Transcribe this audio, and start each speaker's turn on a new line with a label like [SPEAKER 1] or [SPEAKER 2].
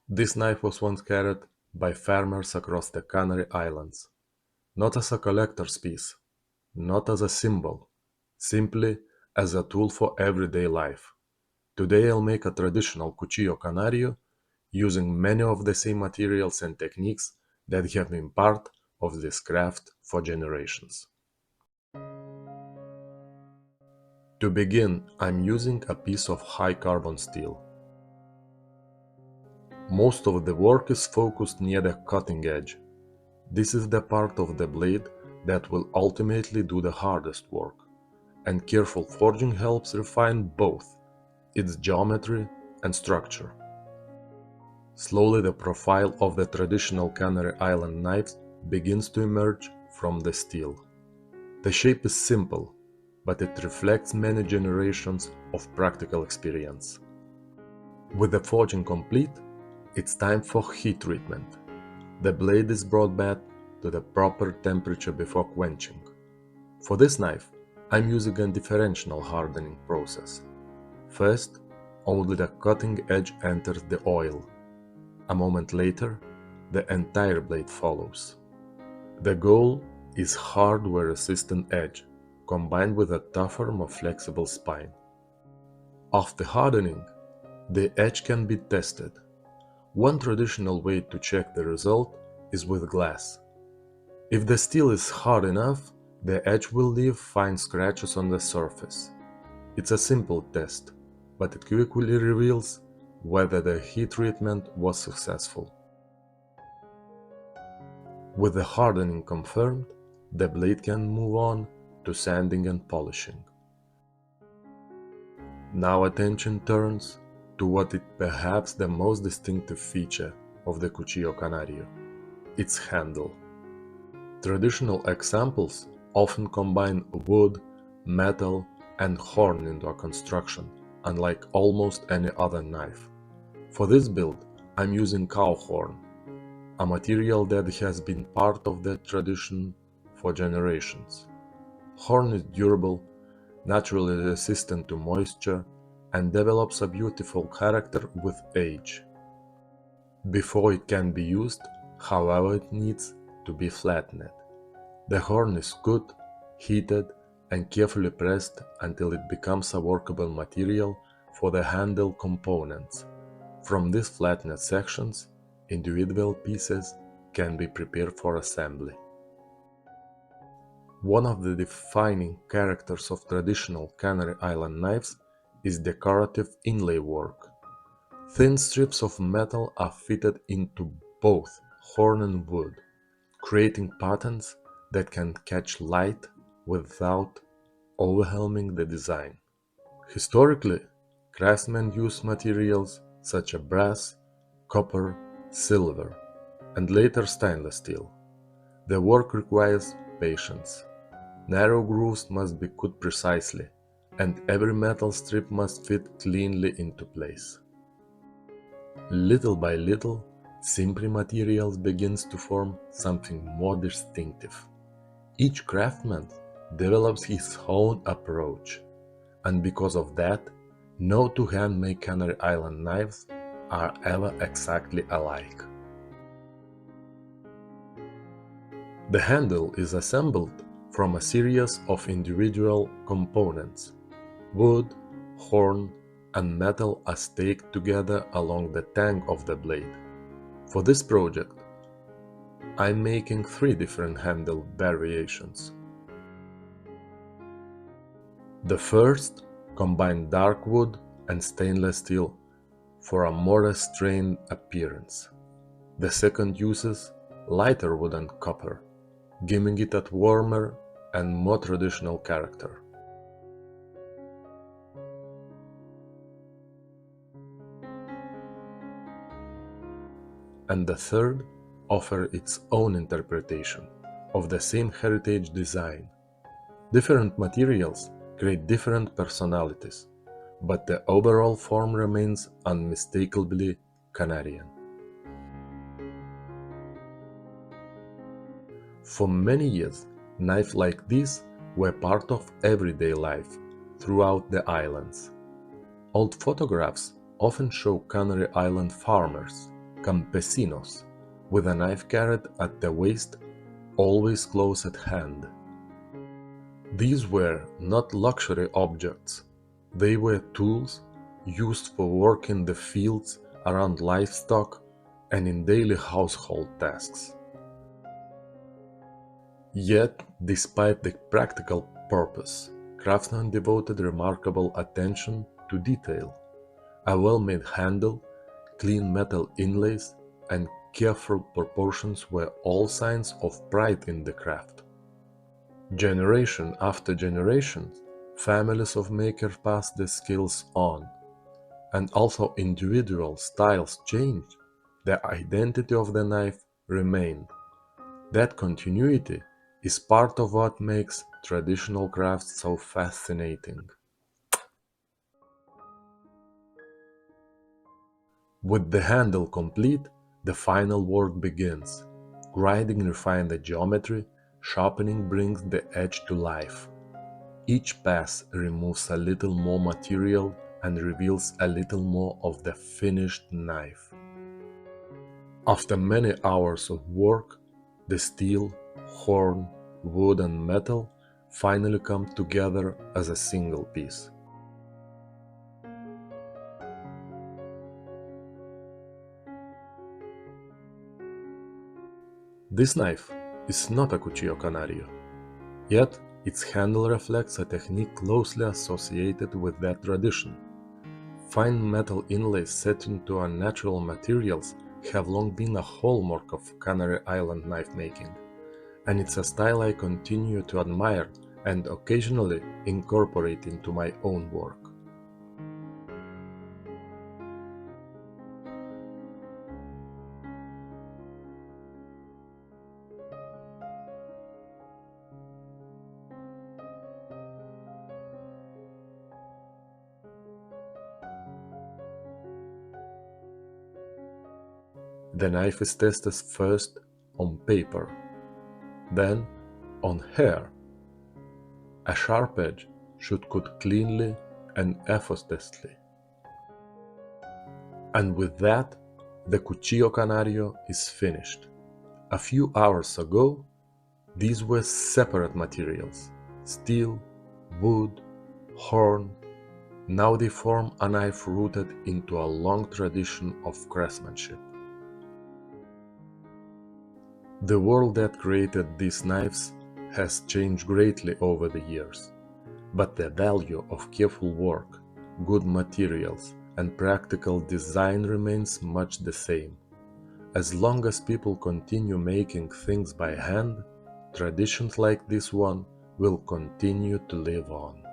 [SPEAKER 1] This knife was once carried by farmers across the Canary Islands, not as a collector's piece, not as a symbol, simply as a tool for everyday life. Today I'll make a traditional Cuchillo Canario using many of the same materials and techniques that have been part of this craft for generations. To begin, I'm using a piece of high carbon steel. Most of the work is focused near the cutting edge. This is the part of the blade that will ultimately do the hardest work, and careful forging helps refine both its geometry and structure. Slowly the profile of the traditional Canary Island knives begins to emerge from the steel. The shape is simple, but it reflects many generations of practical experience. With the forging complete, it's time for heat treatment. The blade is brought back to the proper temperature before quenching. For this knife, I'm using a differential hardening process. First, only the cutting edge enters the oil. A moment later, the entire blade follows. The goal is hard wear-resistant edge, combined with a tougher, more flexible spine. After hardening, the edge can be tested. One traditional way to check the result is with glass. If the steel is hard enough, the edge will leave fine scratches on the surface. It's a simple test, but it quickly reveals whether the heat treatment was successful. With the hardening confirmed, the blade can move on to sanding and polishing. Now attention turns to what is perhaps the most distinctive feature of the Cuchillo Canario, its handle. Traditional examples often combine wood, metal, and horn into a construction, unlike almost any other knife. For this build, I'm using cow horn, a material that has been part of the tradition for generations. Horn is durable, naturally resistant to moisture, and develops a beautiful character with age. Before it can be used, however, it needs to be flattened. The horn is cut, heated, and carefully pressed until it becomes a workable material for the handle components. From these flattened sections, individual pieces can be prepared for assembly. One of the defining characters of traditional Canary Island knives is decorative inlay work. Thin strips of metal are fitted into both horn and wood, creating patterns that can catch light without overwhelming the design. Historically, craftsmen used materials such as brass, copper, silver, and later stainless steel. The work requires patience. Narrow grooves must be cut precisely, and every metal strip must fit cleanly into place. Little by little, simple materials begins to form something more distinctive. Each craftsman develops his own approach, and because of that, no two handmade Canary Island knives are ever exactly alike. The handle is assembled from a series of individual components. Wood, horn, and metal are staked together along the tang of the blade. For this project, I'm making 3 different handle variations. The first combines dark wood and stainless steel for a more restrained appearance. The second uses lighter wood and copper, giving it a warmer and more traditional character. And the third offers its own interpretation of the same heritage design. Different materials create different personalities, but the overall form remains unmistakably Canarian. For many years, knives like these were part of everyday life throughout the islands. Old photographs often show Canary Island farmers campesinos, with a knife carried at the waist, always close at hand. These were not luxury objects, they were tools used for work in the fields, around livestock, and in daily household tasks. Yet, despite the practical purpose, craftsmen devoted remarkable attention to detail. A well-made handle, clean metal inlays, and careful proportions were all signs of pride in the craft. Generation after generation, families of makers passed the skills on, and although individual styles changed, the identity of the knife remained. That continuity is part of what makes traditional crafts so fascinating. With the handle complete, the final work begins. Grinding refines the geometry, sharpening brings the edge to life. Each pass removes a little more material and reveals a little more of the finished knife. After many hours of work, the steel, horn, wood and metal finally come together as a single piece. This knife is not a Cuchillo Canario, yet its handle reflects a technique closely associated with that tradition. Fine metal inlays set into unnatural materials have long been a hallmark of Canary Island knife making, and it's a style I continue to admire and occasionally incorporate into my own work. The knife is tested first on paper, then on hair. A sharp edge should cut cleanly and effortlessly. And with that, the Cuchillo Canario is finished. A few hours ago, these were separate materials: steel, wood, horn. Now they form a knife rooted into a long tradition of craftsmanship. The world that created these knives has changed greatly over the years, but the value of careful work, good materials, and practical design remains much the same. As long as people continue making things by hand, traditions like this one will continue to live on.